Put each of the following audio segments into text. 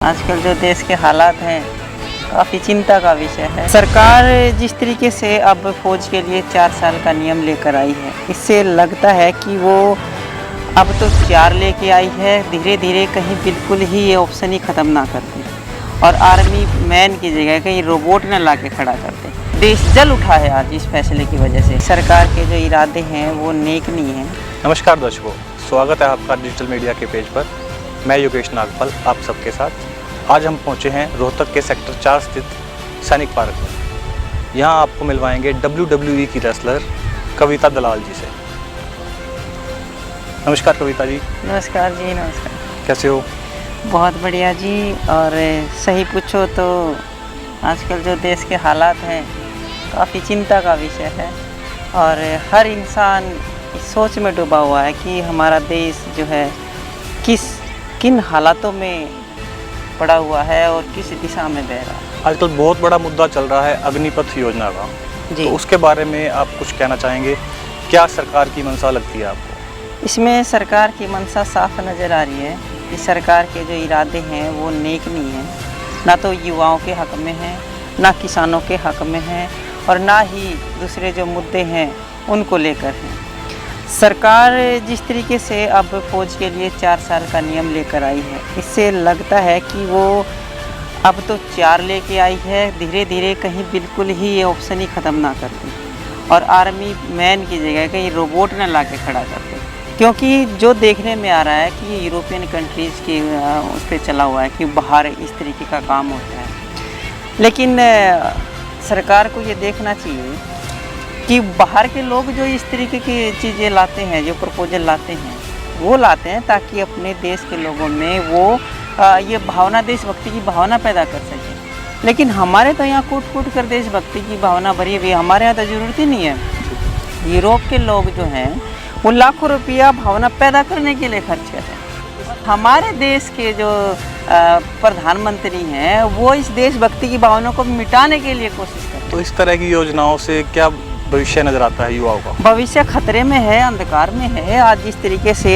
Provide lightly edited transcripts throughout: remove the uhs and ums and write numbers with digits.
आजकल जो देश के हालात हैं काफ़ी चिंता का विषय है। सरकार जिस तरीके से अब फौज के लिए 4 साल का नियम लेकर आई है, इससे लगता है कि वो अब तो 4 लेके आई है, धीरे धीरे कहीं बिल्कुल ही ये ऑप्शन ही ख़त्म ना कर दे और आर्मी मैन की जगह कहीं रोबोट न ला के खड़ा कर दे। देश जल उठा है आज इस फैसले की वजह से। सरकार के जो इरादे हैं वो नेक नहीं हैं। नमस्कार दर्शकों, स्वागत है आपका डिजिटल मीडिया के पेज पर। मैं योगेश नागपाल आप सबके साथ। आज हम पहुंचे हैं रोहतक के सेक्टर 4 स्थित सैनिक पार्क में। यहां आपको मिलवाएंगे WWE की रेसलर कविता दलाल जी से। नमस्कार कविता जी। नमस्कार जी, नमस्कार। कैसे हो? बहुत बढ़िया जी। और सही पूछो तो आजकल जो देश के हालात हैं काफ़ी चिंता का विषय है और हर इंसान इस सोच में डूबा हुआ है कि हमारा देश जो है किन हालातों में पड़ा हुआ है और किस दिशा में बह रहा है। आजकल बहुत बड़ा मुद्दा चल रहा है अग्निपथ योजना का, तो उसके बारे में आप कुछ कहना चाहेंगे? क्या सरकार की मंशा लगती है आपको? इसमें सरकार की मंशा साफ नज़र आ रही है कि सरकार के जो इरादे हैं वो नेक नहीं हैं। ना तो युवाओं के हक़ में है, ना किसानों के हक़ में है और ना ही दूसरे जो मुद्दे हैं उनको लेकर हैं। सरकार जिस तरीके से अब फौज के लिए 4 साल का नियम लेकर आई है, इससे लगता है कि वो अब तो 4 लेके आई है, धीरे धीरे कहीं बिल्कुल ही ये ऑप्शन ही ख़त्म ना कर दे और आर्मी मैन की जगह कहीं रोबोट न ला के खड़ा कर दे। क्योंकि जो देखने में आ रहा है कि ये यूरोपियन कंट्रीज़ की उस पर चला हुआ है कि बाहर इस तरीके का काम होता है। लेकिन सरकार को ये देखना चाहिए कि बाहर के लोग जो इस तरीके की चीज़ें लाते हैं, जो प्रपोजल लाते हैं, वो लाते हैं ताकि अपने देश के लोगों में वो ये भावना, देशभक्ति की भावना पैदा कर सकें। लेकिन हमारे तो यहाँ कूट कूट कर देशभक्ति की भावना भरी हुई, हमारे यहाँ तो ज़रूरत ही नहीं है। यूरोप के लोग जो हैं वो लाखों रुपया भावना पैदा करने के लिए खर्च करते हैं। हमारे देश के जो प्रधानमंत्री हैं वो इस देशभक्ति की भावना को मिटाने के लिए कोशिश करते हैं। तो इस तरह की योजनाओं से क्या भविष्य नज़र आता है युवाओं का? भविष्य खतरे में है, अंधकार में है। आज जिस तरीके से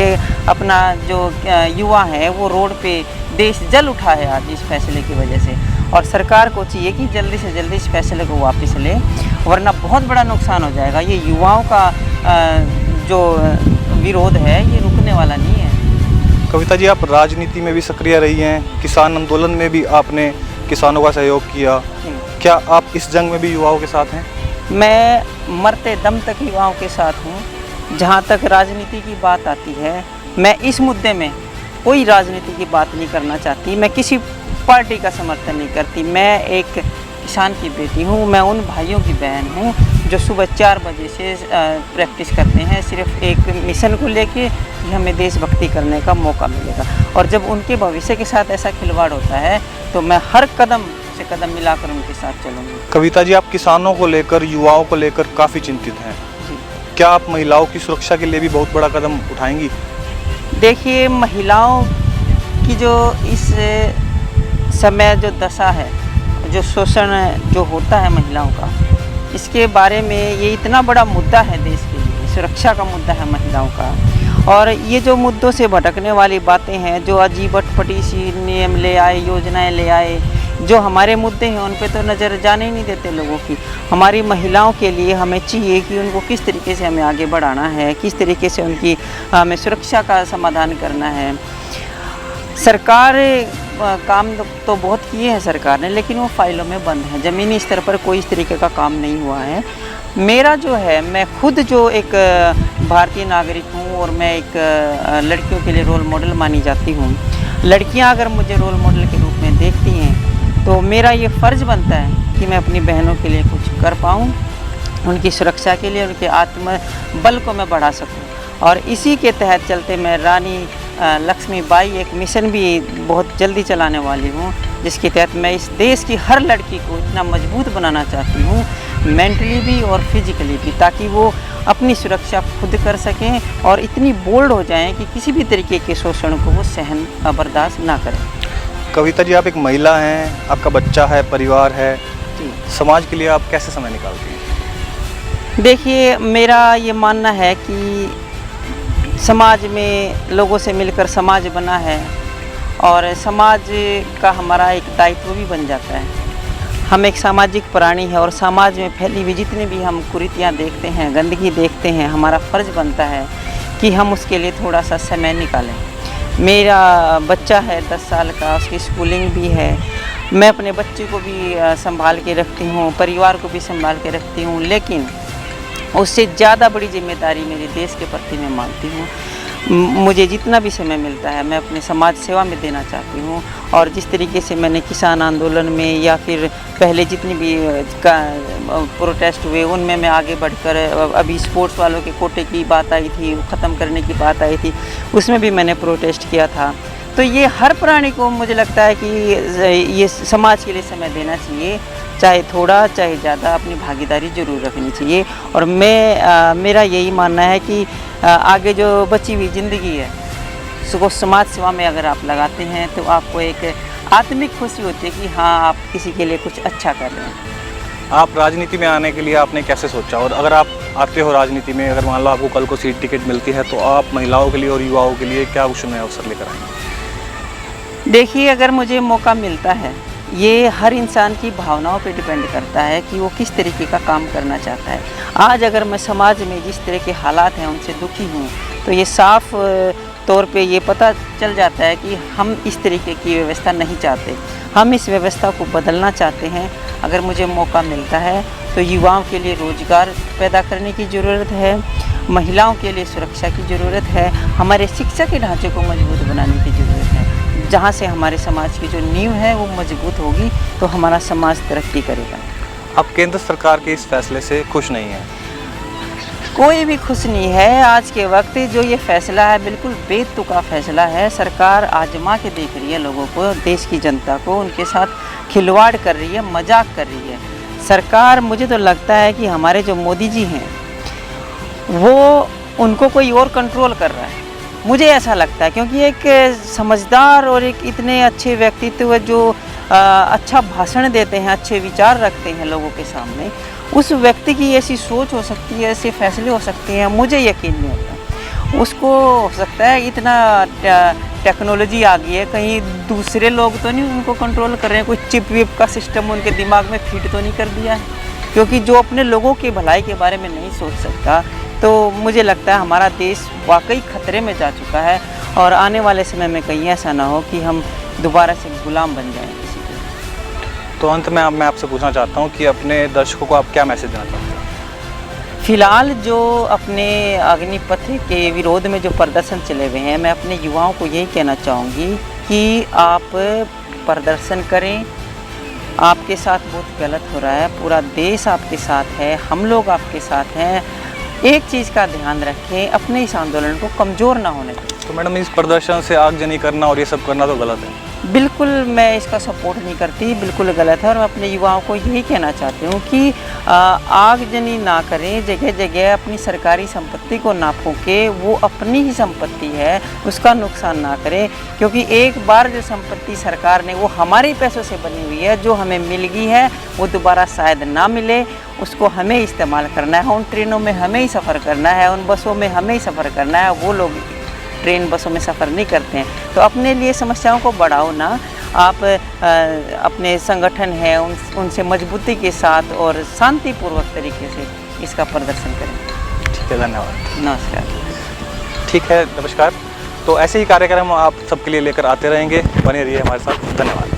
अपना जो युवा है वो रोड पे देश जल उठा है आज इस फैसले की वजह से, और सरकार को चाहिए कि जल्दी से जल्दी इस फैसले को वापस ले, वरना बहुत बड़ा नुकसान हो जाएगा। ये युवाओं का जो विरोध है ये रुकने वाला नहीं है। कविता जी, आप राजनीति में भी सक्रिय रही हैं, किसान आंदोलन में भी आपने किसानों का सहयोग किया। क्या आप इस जंग में भी युवाओं के साथ हैं? मैं मरते दम तक युवाओं के साथ हूँ। जहाँ तक राजनीति की बात आती है, मैं इस मुद्दे में कोई राजनीति की बात नहीं करना चाहती। मैं किसी पार्टी का समर्थन नहीं करती। मैं एक किसान की बेटी हूँ। मैं उन भाइयों की बहन हूँ जो सुबह 4 बजे से प्रैक्टिस करते हैं, सिर्फ एक मिशन को लेके कि हमें देशभक्ति करने का मौका मिलेगा। और जब उनके भविष्य के साथ ऐसा खिलवाड़ होता है तो मैं हर कदम से कदम मिलाकर उनके साथ चलूँगी। कविता जी, आप किसानों को लेकर, युवाओं को लेकर काफ़ी चिंतित हैं। क्या आप महिलाओं की सुरक्षा के लिए भी बहुत बड़ा कदम उठाएंगी? देखिए, महिलाओं की जो इस समय जो दशा है, जो शोषण जो होता है महिलाओं का, इसके बारे में ये इतना बड़ा मुद्दा है देश के लिए, सुरक्षा का मुद्दा है महिलाओं का। और ये जो मुद्दों से भटकने वाली बातें हैं, जो अजीब अटपटी सी नियम ले आए, योजनाएं ले आए, जो हमारे मुद्दे हैं उन पे तो नज़र जाने ही नहीं देते लोगों की। हमारी महिलाओं के लिए हमें चाहिए कि उनको किस तरीके से हमें आगे बढ़ाना है, किस तरीके से उनकी हमें सुरक्षा का समाधान करना है। सरकार काम तो बहुत किए हैं सरकार ने, लेकिन वो फाइलों में बंद है। ज़मीनी स्तर पर कोई इस तरीके का काम नहीं हुआ है। मेरा जो है, मैं खुद जो एक भारतीय नागरिक हूँ और मैं एक लड़कियों के लिए रोल मॉडल मानी जाती हूँ। लड़कियाँ अगर मुझे रोल मॉडल के रूप में देखती हैं तो मेरा ये फ़र्ज़ बनता है कि मैं अपनी बहनों के लिए कुछ कर पाऊँ, उनकी सुरक्षा के लिए, उनके आत्मबल को मैं बढ़ा सकूँ। और इसी के तहत चलते मैं रानी लक्ष्मीबाई एक मिशन भी बहुत जल्दी चलाने वाली हूँ, जिसके तहत मैं इस देश की हर लड़की को इतना मजबूत बनाना चाहती हूँ, मेंटली भी और फिजिकली भी, ताकि वो अपनी सुरक्षा खुद कर सकें और इतनी बोल्ड हो जाएं कि किसी भी तरीके के शोषण को वो सहन बर्दाश्त ना करें। कविता जी, आप एक महिला हैं, आपका बच्चा है, परिवार है, समाज के लिए आप कैसे समय निकालती हैं? देखिए, मेरा ये मानना है कि समाज में लोगों से मिलकर समाज बना है और समाज का हमारा एक दायित्व भी बन जाता है। हम एक सामाजिक प्राणी है और समाज में फैली हुई जितनी भी हम कुरीतियाँ देखते हैं, गंदगी देखते हैं, हमारा फ़र्ज़ बनता है कि हम उसके लिए थोड़ा सा समय निकालें। मेरा बच्चा है 10 साल का, उसकी स्कूलिंग भी है, मैं अपने बच्चे को भी संभाल के रखती हूँ, परिवार को भी संभाल के रखती हूँ, लेकिन उससे ज़्यादा बड़ी जिम्मेदारी मेरे देश के प्रति मैं मानती हूँ। मुझे जितना भी समय मिलता है मैं अपने समाज सेवा में देना चाहती हूँ। और जिस तरीके से मैंने किसान आंदोलन में या फिर पहले जितनी भी प्रोटेस्ट हुए उनमें मैं आगे बढ़कर, अभी स्पोर्ट्स वालों के कोटे की बात आई थी, ख़त्म करने की बात आई थी, उसमें भी मैंने प्रोटेस्ट किया था। तो ये हर प्राणी को मुझे लगता है कि ये समाज के लिए समय देना चाहिए, चाहे थोड़ा चाहे ज़्यादा, अपनी भागीदारी ज़रूर रखनी चाहिए। और मेरा यही मानना है कि आगे जो बची हुई ज़िंदगी है उसको समाज सेवा में अगर आप लगाते हैं तो आपको एक आत्मिक खुशी होती है कि हाँ, आप किसी के लिए कुछ अच्छा कर रहे हैं। आप राजनीति में आने के लिए आपने कैसे सोचा, और अगर आप आते हो राजनीति में, अगर मान लो आपको कल को सीट टिकट मिलती है, तो आप महिलाओं के लिए और युवाओं के लिए क्या कुछ नए अवसर लेकर आएंगे? देखिए, अगर मुझे मौका मिलता है, ये हर इंसान की भावनाओं पे डिपेंड करता है कि वो किस तरीके का काम करना चाहता है। आज अगर मैं समाज में जिस तरह के हालात हैं उनसे दुखी हूँ, तो ये साफ तौर पे ये पता चल जाता है कि हम इस तरीके की व्यवस्था नहीं चाहते, हम इस व्यवस्था को बदलना चाहते हैं। अगर मुझे मौका मिलता है तो युवाओं के लिए रोज़गार पैदा करने की ज़रूरत है, महिलाओं के लिए सुरक्षा की ज़रूरत है, हमारे शिक्षा के ढांचे को मजबूत बनाने की ज़रूरत है। जहाँ से हमारे समाज की जो नींव है वो मजबूत होगी तो हमारा समाज तरक्की करेगा। आप केंद्र सरकार के इस फैसले से खुश नहीं हैं? कोई भी खुश नहीं है। आज के वक्त जो ये फ़ैसला है बिल्कुल बेतुका फ़ैसला है। सरकार आजमा के देख रही है लोगों को, देश की जनता को, उनके साथ खिलवाड़ कर रही है, मजाक कर रही है सरकार। मुझे तो लगता है कि हमारे जो मोदी जी हैं वो उनको कोई और कंट्रोल कर रहा है, मुझे ऐसा लगता है। क्योंकि एक समझदार और एक इतने अच्छे व्यक्तित्व जो अच्छा भाषण देते हैं, अच्छे विचार रखते हैं लोगों के सामने, उस व्यक्ति की ऐसी सोच हो सकती है, ऐसे फैसले हो सकते हैं, मुझे यकीन नहीं होता। उसको हो सकता है इतना टेक्नोलॉजी आ गई है, कहीं दूसरे लोग तो नहीं उनको कंट्रोल कर रहे हैं, कोई चिप विप का सिस्टम उनके दिमाग में फिट तो नहीं कर दिया है। क्योंकि जो अपने लोगों की भलाई के बारे में नहीं सोच सकता, तो मुझे लगता है हमारा देश वाकई खतरे में जा चुका है। और आने वाले समय में कहीं ऐसा ना हो कि हम दोबारा से गुलाम बन जाएं किसी के। तो अंत में मैं आपसे पूछना चाहता हूँ कि अपने दर्शकों को आप क्या मैसेज देना चाहते हैं? फिलहाल जो अपने अग्निपथ के विरोध में जो प्रदर्शन चले हुए हैं, मैं अपने युवाओं को यही कहना चाहूँगी कि आप प्रदर्शन करें। आपके साथ बहुत गलत हो रहा है, पूरा देश आपके साथ है, हम लोग आपके साथ हैं। एक चीज़ का ध्यान रखें, अपने इस आंदोलन को कमज़ोर ना होने दें। तो मैडम, इस प्रदर्शन से आगजनी करना और ये सब करना तो गलत है? बिल्कुल मैं इसका सपोर्ट नहीं करती, बिल्कुल गलत है। और मैं अपने युवाओं को यही कहना चाहती हूँ कि आगजनी ना करें, जगह जगह अपनी सरकारी संपत्ति को ना फूकें, वो अपनी ही संपत्ति है, उसका नुकसान ना करें। क्योंकि एक बार जो संपत्ति सरकार ने वो हमारे पैसों से बनी हुई है, जो हमें मिल गई है वो दोबारा शायद ना मिले, उसको हमें इस्तेमाल करना है। उन ट्रेनों में हमें ही सफ़र करना है, उन बसों में हमें ही सफ़र करना है, वो लोग ट्रेन बसों में सफ़र नहीं करते हैं। तो अपने लिए समस्याओं को बढ़ाओ ना, आप अपने संगठन है उनसे मजबूती के साथ और शांतिपूर्वक तरीके से इसका प्रदर्शन करें। ठीक है, धन्यवाद। नमस्कार। ठीक है, नमस्कार। तो ऐसे ही कार्यक्रम आप सबके लिए लेकर आते रहेंगे, बने रहिए हमारे साथ। धन्यवाद।